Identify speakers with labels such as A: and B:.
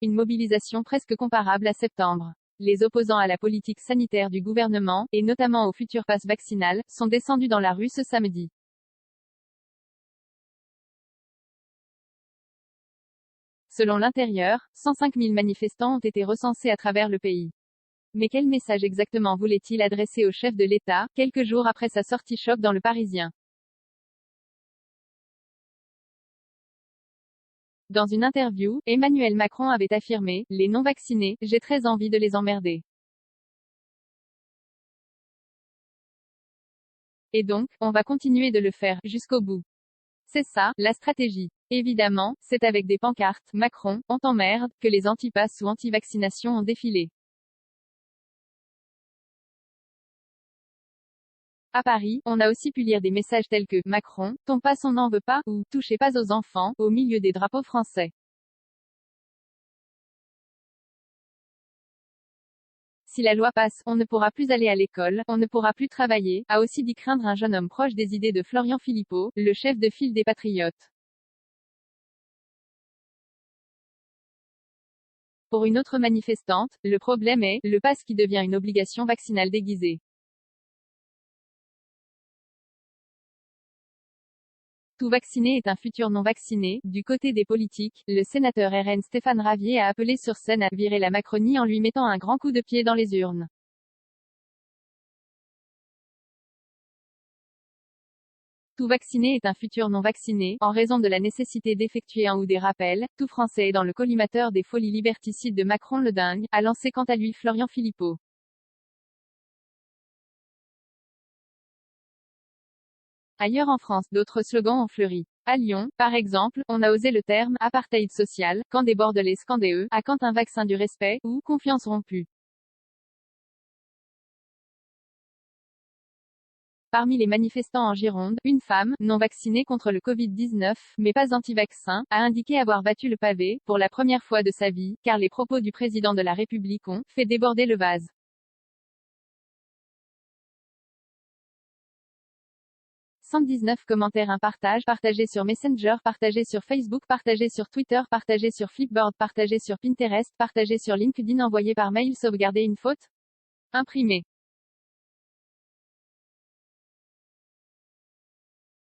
A: Une mobilisation presque comparable à septembre. Les opposants à la politique sanitaire du gouvernement, et notamment au futur pass vaccinal, sont descendus dans la rue ce samedi. Selon l'Intérieur, 105 000 manifestants ont été recensés à travers le pays. Mais quel message exactement voulait-il adresser au chef de l'État, quelques jours après sa sortie choc dans Le Parisien? Dans une interview, Emmanuel Macron avait affirmé: « Les non-vaccinés, j'ai très envie de les emmerder. Et donc, on va continuer de le faire, jusqu'au bout. C'est ça, la stratégie. » Évidemment, c'est avec des pancartes « Macron, on t'emmerde » que les anti-pass ou anti-vaccination ont défilé. À Paris, on a aussi pu lire des messages tels que « Macron, ton pass on n'en veut pas » ou « Touchez pas aux enfants » au milieu des drapeaux français. Si la loi passe, on ne pourra plus aller à l'école, on ne pourra plus travailler, a aussi dit craindre un jeune homme proche des idées de Florian Philippot, le chef de file des Patriotes. Pour une autre manifestante, le problème est le pass qui devient une obligation vaccinale déguisée. Tout vacciné est un futur non vacciné. Du côté des politiques, le sénateur RN Stéphane Ravier a appelé sur scène à virer la Macronie en lui mettant un grand coup de pied dans les urnes. Tout vacciné est un futur non vacciné, en raison de la nécessité d'effectuer un ou des rappels. Tout Français est dans le collimateur des folies liberticides de Macron le dingue, a lancé quant à lui Florian Philippot. Ailleurs en France, d'autres slogans ont fleuri. À Lyon, par exemple, on a osé le terme « apartheid social », quand des Bordelais scandaient « à quand un vaccin du respect » ou « confiance rompue ». Parmi les manifestants en Gironde, une femme, non vaccinée contre le Covid-19, mais pas anti-vaccin, a indiqué avoir battu le pavé, pour la première fois de sa vie, car les propos du président de la République ont « fait déborder le vase ». 119 commentaires, un partage, partagé sur Messenger, partagé sur Facebook, partagé sur Twitter, partagé sur Flipboard, partagé sur Pinterest, partagé sur LinkedIn, envoyé par mail, sauvegarder une faute, imprimé.